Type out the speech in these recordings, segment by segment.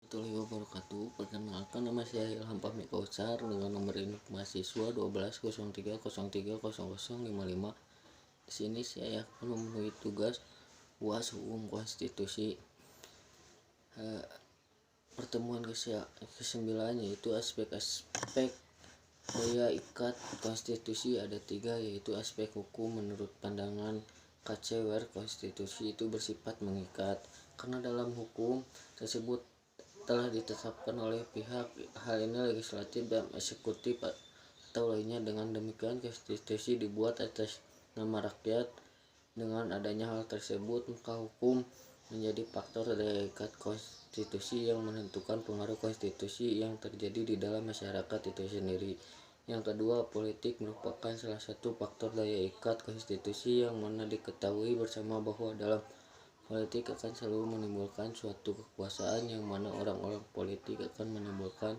warahmatullahi wabarakatuh. Perkenalkan, nama saya Ilham Fahmi Kautsar dengan nomor induk mahasiswa 1203030055. Di sini saya akan memenuhi tugas UAS Hukum Konstitusi. Pertemuan ke-9 yaitu aspek-aspek daya ikat konstitusi ada 3, yaitu aspek hukum. Menurut pandangan KCWR, konstitusi itu bersifat mengikat karena dalam hukum tersebut telah ditetapkan oleh pihak, hal ini legislatif dan eksekutif atau lainnya. Dengan demikian konstitusi dibuat atas nama rakyat. Dengan adanya hal tersebut, maka hukum menjadi faktor daya ikat konstitusi yang menentukan pengaruh konstitusi yang terjadi di dalam masyarakat itu sendiri. Yang kedua, politik merupakan salah satu faktor daya ikat konstitusi yang mana diketahui bersama bahwa dalam politik akan selalu menimbulkan suatu kekuasaan yang mana orang-orang politik akan menimbulkan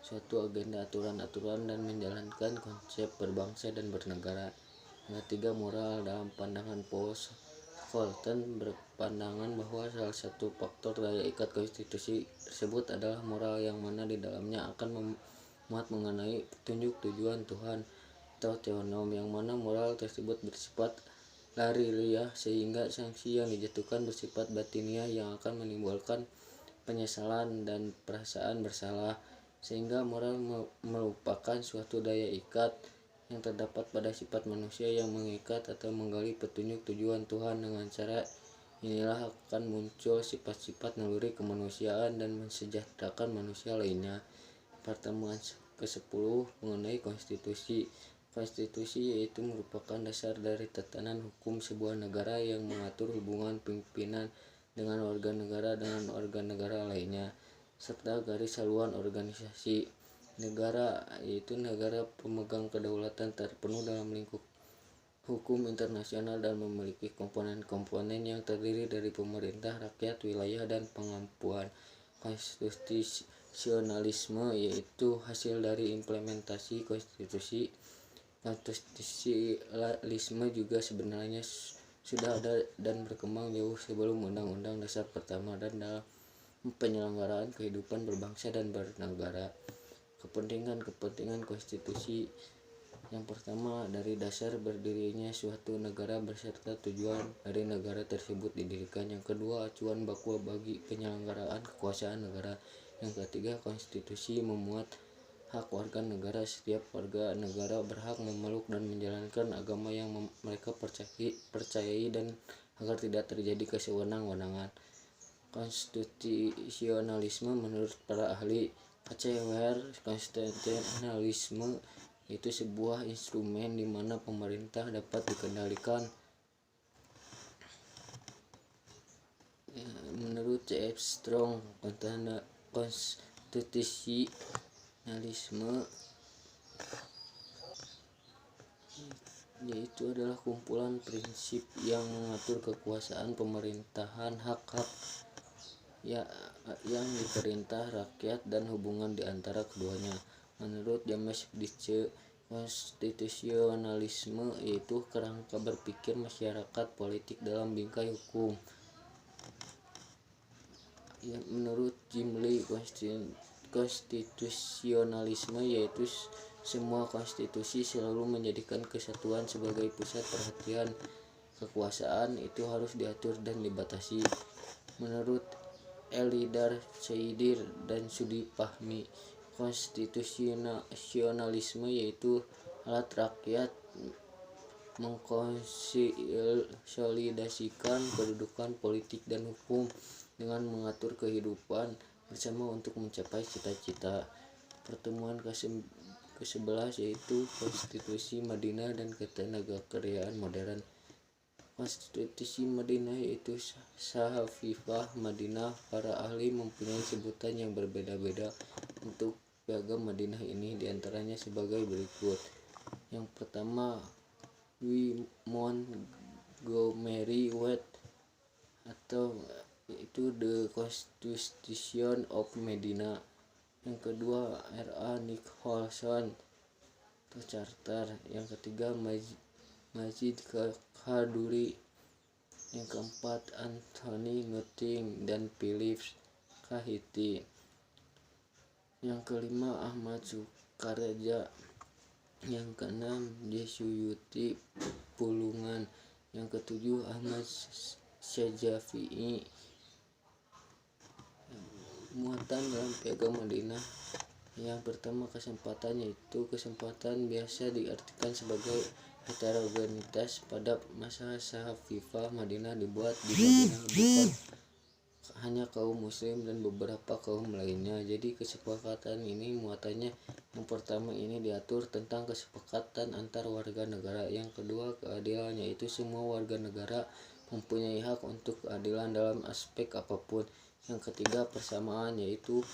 suatu agenda, aturan-aturan, dan menjalankan konsep berbangsa dan bernegara. Yang ketiga, moral. Dalam pandangan Paul Scholten berpandangan bahwa salah satu faktor daya ikat konstitusi tersebut adalah moral yang mana di dalamnya akan memuat mengenai petunjuk tujuan Tuhan atau teonom, yang mana moral tersebut bersifat lahiriah sehingga sanksi yang dijatuhkan bersifat batiniah yang akan menimbulkan penyesalan dan perasaan bersalah, sehingga moral merupakan suatu daya ikat yang terdapat pada sifat manusia yang mengikat atau menggali petunjuk tujuan Tuhan. Dengan cara inilah akan muncul sifat-sifat naluri kemanusiaan dan mensejahterakan manusia lainnya. Pertemuan ke-10 mengenai konstitusi. Konstitusi yaitu merupakan dasar dari tatanan hukum sebuah negara yang mengatur hubungan pimpinan dengan warga negara lainnya, serta garis haluan organisasi negara, yaitu negara pemegang kedaulatan terpenuh dalam lingkup hukum internasional dan memiliki komponen-komponen yang terdiri dari pemerintah, rakyat, wilayah, dan pengampuan. Konstitusionalisme yaitu hasil dari implementasi konstitusi. Konstitusionalisme juga sebenarnya sudah ada dan berkembang jauh sebelum Undang-Undang Dasar pertama dan dalam penyelenggaraan kehidupan berbangsa dan bernegara. Kepentingan konstitusi. Yang pertama, dari dasar berdirinya suatu negara beserta tujuan dari negara tersebut didirikan. Yang kedua, acuan baku bagi penyelenggaraan kekuasaan negara. Yang ketiga, konstitusi memuat hak warga negara. Setiap warga negara berhak memeluk dan menjalankan agama yang mereka percayai dan agar tidak terjadi kesewenang-wenangan. Konstitusionalisme menurut para ahli KCWR, konstitusionalisme itu sebuah instrumen di mana pemerintah dapat dikendalikan. Menurut C.F. Strong, konstitusionalisme yaitu adalah kumpulan prinsip yang mengatur kekuasaan pemerintahan, hak-hak yang diperintah rakyat, dan hubungan di antara keduanya. Menurut James Dice, konstitusionalisme yaitu kerangka berpikir masyarakat politik dalam bingkai hukum. Menurut Jim Lee, konstitusionalisme yaitu semua konstitusi selalu menjadikan kesatuan sebagai pusat perhatian. Kekuasaan itu harus diatur dan dibatasi. Menurut Elidar Seidir dan Sudi Fahmi, konstitusionalisme yaitu alat rakyat mengkonsolidasikan kedudukan politik dan hukum dengan mengatur kehidupan bersama untuk mencapai cita-cita. Pertemuan ke-11 yaitu konstitusi Madinah dan ketenagakerjaan modern. Konstitusi Madinah yaitu Sahifah Madinah. Para ahli mempunyai sebutan yang berbeda-beda untuk piagam Madinah ini, diantaranya sebagai berikut. Yang pertama, Montgomery Wade atau itu The Constitution of Medina. Yang kedua, R.A. Nicholson atau Charter. Yang ketiga, Majid Kaduri. Yang keempat, Anthony Nutting dan Phillips Kahiti. Yang kelima Ahmad Sukareja. Yang keenam Jesuyuti Pulungan. Yang ketujuh Ahmad Syajafi'i. Muatan dalam Piagam Madinah. Yang pertama kesempatan, yaitu kesempatan biasa diartikan sebagai heterogenitas pada masa Sahafifah Madinah dibuat di Madinah bukan hanya kaum muslim dan beberapa kaum lainnya. Jadi kesepakatan ini muatannya, yang pertama ini diatur tentang kesepakatan antar warga negara. Yang kedua keadilan, yaitu semua warga negara mempunyai hak untuk keadilan dalam aspek apapun. Yang ketiga persamaan, yaitu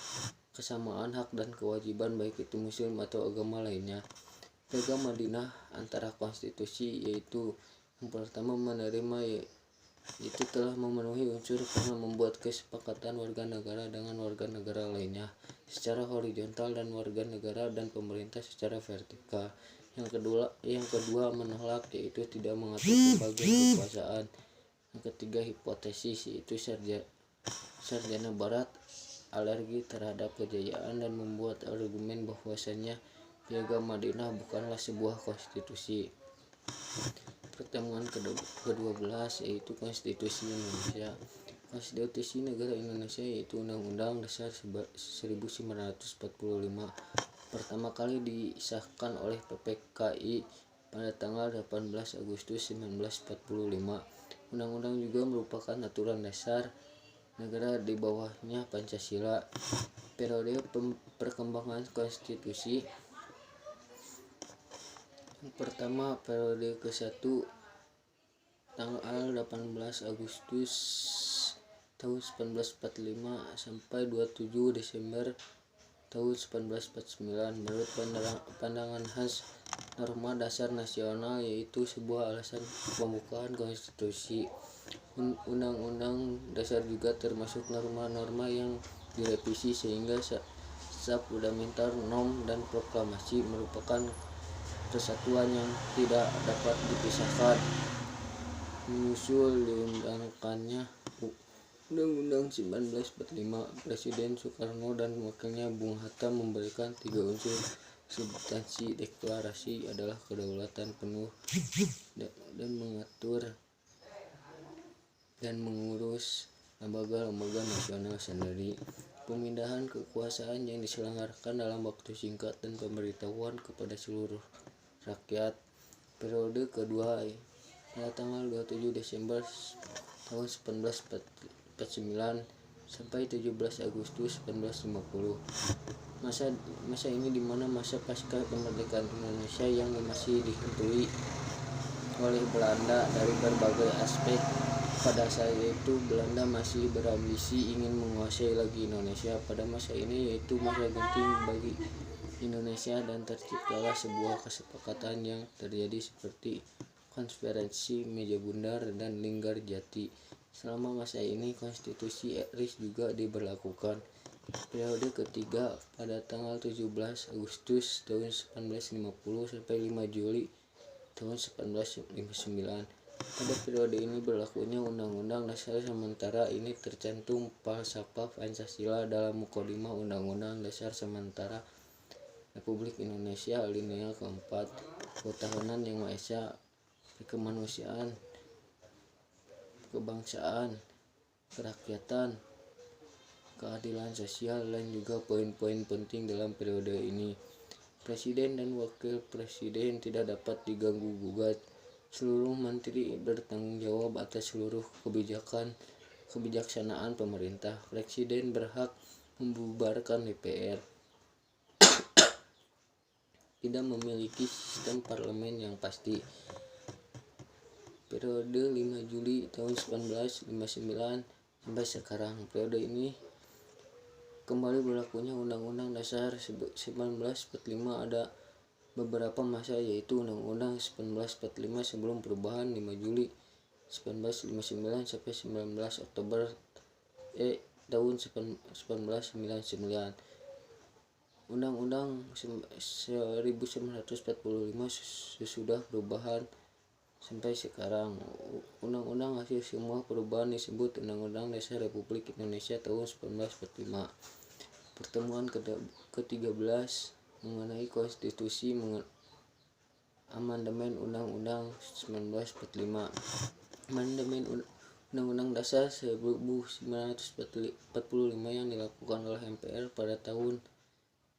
kesamaan hak dan kewajiban baik itu muslim atau agama lainnya. Piagam Madinah antara konstitusi, yaitu yang pertama menerima, itu telah memenuhi unsur karena membuat kesepakatan warga negara dengan warga negara lainnya secara horizontal dan warga negara dan pemerintah secara vertikal. Yang kedua menolak, yaitu tidak mengatur pembagian kekuasaan. Yang ketiga hipotesis, yaitu sarjana barat alergi terhadap kejayaan dan membuat argumen bahwasanya Piagam Madinah bukanlah sebuah konstitusi. Pertemuan ke-12 yaitu Konstitusi Indonesia. Konstitusi Negara Indonesia yaitu Undang-Undang Dasar 1945 pertama kali disahkan oleh PPKI pada tanggal 18 Agustus 1945. Undang-undang juga merupakan aturan dasar negara di bawahnya Pancasila. Periode perkembangan konstitusi. Yang pertama periode ke-1 tanggal 18 Agustus tahun 1945 sampai 27 Desember tahun 1949. Menurut pandangan Hans, norma dasar nasional yaitu sebuah alasan pembukaan konstitusi. Undang-undang dasar juga termasuk norma-norma yang direvisi sehingga sab fundamental, norm dan proklamasi merupakan kesatuan yang tidak dapat dipisahkan. Menyusul diundangkannya Undang-Undang 1945, Presiden Soekarno dan wakilnya Bung Hatta memberikan 3 unsur substansi deklarasi adalah kedaulatan penuh dan mengatur dan mengurus lembaga-lembaga nasional sendiri. Pemindahan kekuasaan yang diselenggarakan dalam waktu singkat dan pemberitahuan kepada seluruh rakyat. Periode kedua pada tanggal 27 Desember tahun 1949 sampai 17 Agustus 1950. Masa ini dimana masa pasca kemerdekaan Indonesia yang masih dihantui oleh Belanda dari berbagai aspek. Pada saat itu Belanda masih berambisi ingin menguasai lagi Indonesia. Pada masa ini yaitu masa genting bagi Indonesia dan terciptalah sebuah kesepakatan yang terjadi seperti konferensi meja bundar dan linggar jati. Selama masa ini konstitusi RIS juga diberlakukan. Periode ketiga pada tanggal 17 Agustus tahun 1950 sampai 5 Juli tahun 1959. Pada periode ini berlakunya Undang-Undang Dasar sementara ini tercantum falsafah Pancasila dalam Mukadimah Undang-Undang Dasar Sementara Republik Indonesia alinea keempat. Ketahanan Yang Maha Esa, kemanusiaan, kebangsaan, kerakyatan, keadilan sosial, dan juga poin-poin penting dalam periode ini. Presiden dan wakil presiden tidak dapat diganggu gugat. Seluruh menteri bertanggung jawab atas seluruh kebijaksanaan pemerintah. Presiden berhak membubarkan DPR. Tidak memiliki sistem parlemen yang pasti. Periode 5 Juli tahun 1959 sampai sekarang. Periode ini kembali berlakunya Undang-Undang Dasar 1945. Ada beberapa masa yaitu Undang-Undang 1945 sebelum perubahan 5 Juli 1959 sampai 19 Oktober tahun 1999. Undang-Undang 1945 sesudah perubahan sampai sekarang. Undang-undang hasil semua perubahan disebut Undang-Undang Dasar Republik Indonesia tahun 1945. Pertemuan ke-13 mengenai konstitusi amandemen Undang-Undang 1945. Amandemen Undang-Undang Dasar 1945 yang dilakukan oleh MPR pada tahun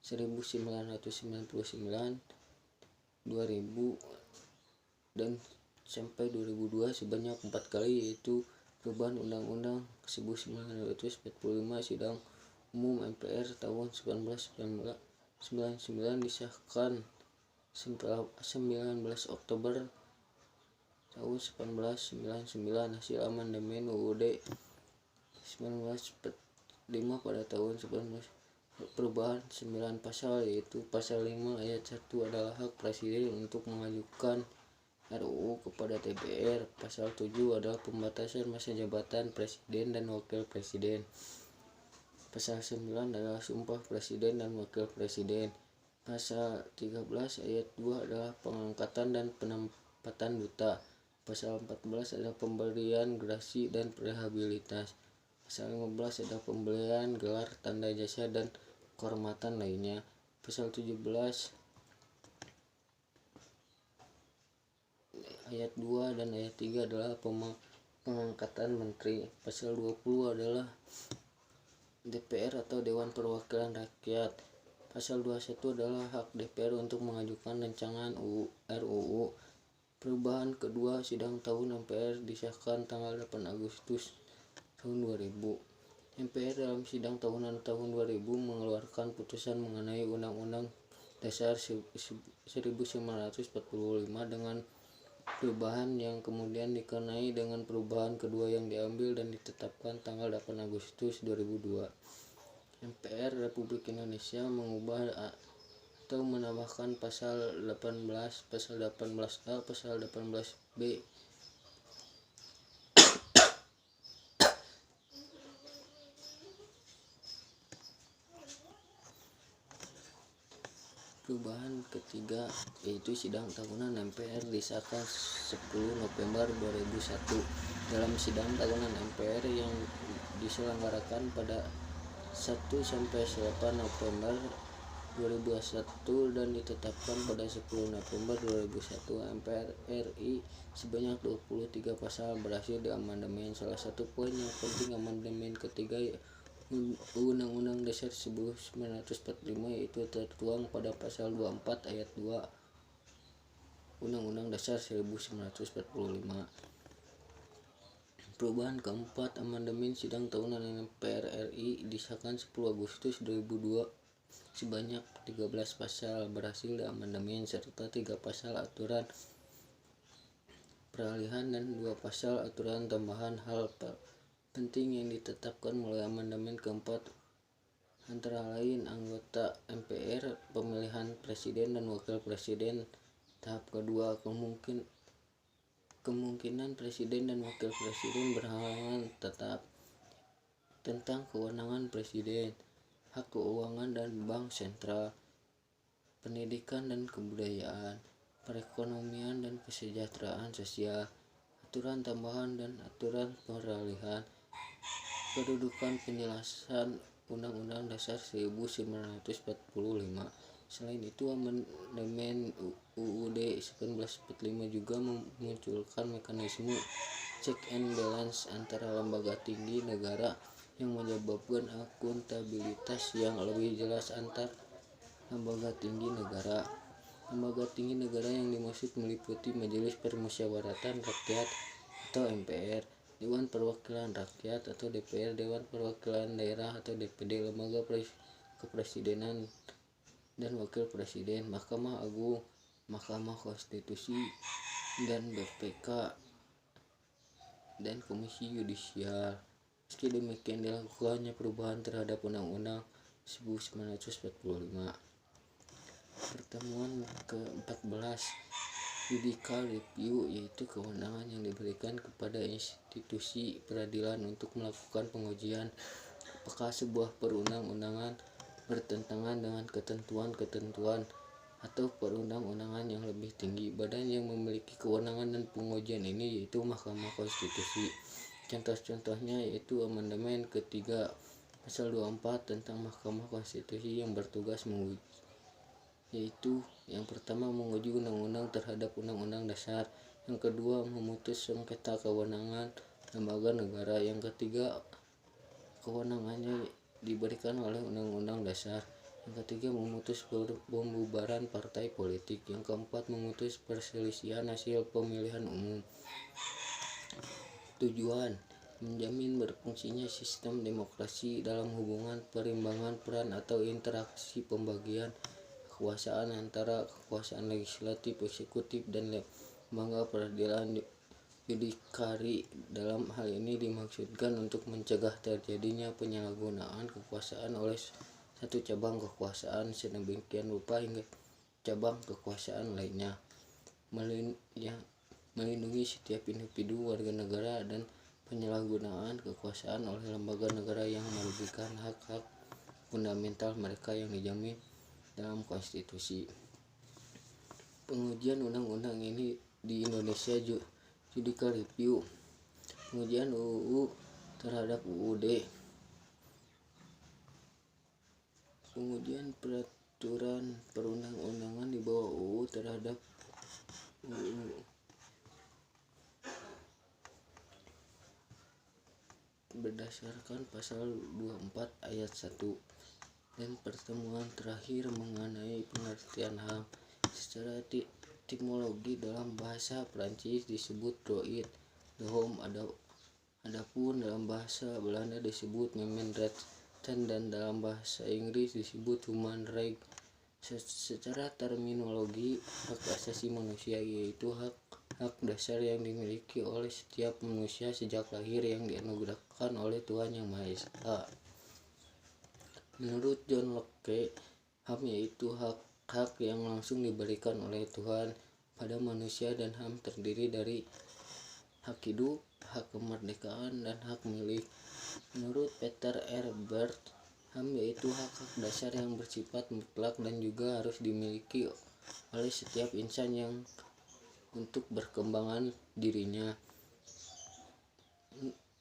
1999, 2000 dan sampai 2002 sebanyak 4 kali, yaitu perubahan Undang-Undang 1945, sidang umum MPR tahun 1999 disahkan 19 Oktober tahun 1999, hasil amandemen UUD 1945 pada tahun 19 perubahan 9 pasal, yaitu pasal 5 ayat 1 adalah hak presiden untuk mengajukan RUU kepada DPR. Pasal 7 adalah pembatasan masa jabatan presiden dan wakil presiden. Pasal 9 adalah sumpah presiden dan wakil presiden. Pasal 13 ayat 2 adalah pengangkatan dan penempatan duta. Pasal 14 adalah pemberian gerasi dan rehabilitas. Pasal 15 adalah pemberian gelar tanda jasa dan kehormatan lainnya. Pasal 17 ayat 2 dan ayat 3 adalah pengangkatan menteri. Pasal 20 adalah DPR atau Dewan Perwakilan Rakyat. Pasal 21 adalah hak DPR untuk mengajukan rancangan RUU. Perubahan kedua sidang tahun MPR disahkan tanggal 8 Agustus tahun 2000. MPR dalam sidang tahunan tahun 2000 mengeluarkan putusan mengenai Undang-Undang Dasar 1945 dengan perubahan yang kemudian dikenai dengan perubahan kedua yang diambil dan ditetapkan tanggal 8 Agustus 2002. MPR Republik Indonesia mengubah atau menambahkan pasal 18, pasal 18A, pasal 18B, Perubahan ketiga yaitu sidang tahunan MPR disahkan 10 November 2001. Dalam sidang tahunan MPR yang diselenggarakan pada 1-8 November 2001 dan ditetapkan pada 10 November 2001, MPR RI sebanyak 23 pasal berhasil diamandemen. Salah satu poin yang penting amandemen ketiga Undang-Undang Dasar 1945 yaitu tertuang pada pasal 24 ayat 2 Undang-Undang Dasar 1945. Perubahan keempat, amandemen sidang tahunan MPR RI disahkan 10 Agustus 2002 sebanyak 13 pasal berhasil diamandemen serta 3 pasal aturan peralihan dan 2 pasal aturan tambahan. Hal penting yang ditetapkan melalui amandemen keempat antara lain anggota MPR, pemilihan presiden dan wakil presiden. Tahap kedua, kemungkinan presiden dan wakil presiden berhalangan tetap. Tentang kewenangan presiden, hak keuangan dan bank sentral, pendidikan dan kebudayaan, perekonomian dan kesejahteraan sosial, aturan tambahan dan aturan peralihan, kedudukan penjelasan Undang-Undang Dasar 1945. Selain itu, amandemen UUD 1945 juga memunculkan mekanisme check and balance antara lembaga tinggi negara yang menyebabkan akuntabilitas yang lebih jelas antar lembaga tinggi negara. Lembaga tinggi negara yang dimaksud meliputi Majelis Permusyawaratan Rakyat atau MPR, Dewan Perwakilan Rakyat atau DPR, Dewan Perwakilan Daerah atau DPD, Lembaga Kepresidenan dan Wakil Presiden, Mahkamah Agung, Mahkamah Konstitusi, dan BPK, dan Komisi Yudisial. Meski demikian, dilakukannya perubahan terhadap Undang-Undang 1945. Pertemuan ke-14, Judicial Review, yaitu kewenangan yang diberikan kepada institusi peradilan untuk melakukan pengujian apakah sebuah perundang-undangan bertentangan dengan ketentuan-ketentuan atau perundang-undangan yang lebih tinggi. Badan yang memiliki kewenangan dan pengujian ini yaitu Mahkamah Konstitusi. Contoh-contohnya yaitu amandemen ketiga Pasal 24 tentang Mahkamah Konstitusi yang bertugas menguji, yaitu yang pertama menguji undang-undang terhadap undang-undang dasar, yang kedua memutus sengketa kewenangan lembaga negara, yang ketiga kewenangannya diberikan oleh undang-undang dasar, yang ketiga memutus pembubaran partai politik, yang keempat memutus perselisihan hasil pemilihan umum. Tujuan menjamin berfungsinya sistem demokrasi dalam hubungan perimbangan peran atau interaksi pembagian kekuasaan antara kekuasaan legislatif, eksekutif, dan lembaga peradilan yudikari. Dalam hal ini dimaksudkan untuk mencegah terjadinya penyalahgunaan kekuasaan oleh satu cabang kekuasaan sedemikian rupa hingga cabang kekuasaan lainnya, melindungi setiap individu warga negara dan penyalahgunaan kekuasaan oleh lembaga negara yang merugikan hak-hak fundamental mereka yang dijamin dalam konstitusi. Pengujian undang-undang ini di Indonesia Judicial Review. Pengujian UU terhadap UUD. Pengujian peraturan perundang-undangan di bawah UU terhadap UU berdasarkan pasal 24 ayat 1 dan pertemuan terakhir mengenai pengertian HAM. Secara etimologi dalam bahasa Prancis disebut droit de l'homme, adapun dalam bahasa Belanda disebut mensenrechten, dan dalam bahasa Inggris disebut human right. Secara terminologi, hak asasi manusia yaitu hak dasar yang dimiliki oleh setiap manusia sejak lahir yang dianugerahkan oleh Tuhan Yang Maha Esa. Menurut John Locke, HAM yaitu hak yang langsung diberikan oleh Tuhan pada manusia, dan HAM terdiri dari hak hidup, hak kemerdekaan, dan hak milik. Menurut Peter R. Bert, HAM yaitu hak dasar yang bersifat mutlak dan juga harus dimiliki oleh setiap insan yang untuk berkembangan dirinya.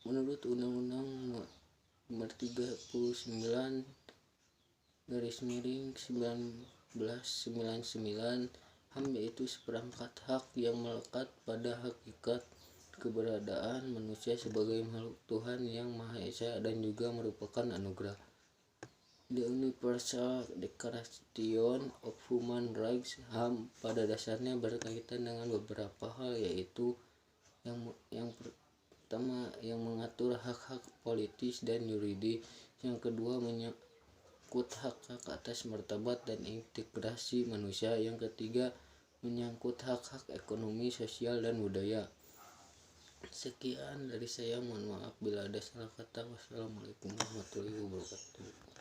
Menurut Undang-Undang Nomor 39/1999, HAM yaitu seperangkat hak yang melekat pada hakikat keberadaan manusia sebagai makhluk Tuhan Yang Maha Esa dan juga merupakan anugerah. The Universal Declaration of Human Rights, HAM pada dasarnya berkaitan dengan beberapa hal, yaitu yang pertama yang mengatur hak-hak politis dan yuridis, yang kedua menyangkut hak-hak atas martabat dan integrasi manusia, yang ketiga menyangkut hak-hak ekonomi, sosial, dan budaya. Sekian dari saya, mohon maaf bila ada salah kata. Wassalamualaikum warahmatullahi wabarakatuh.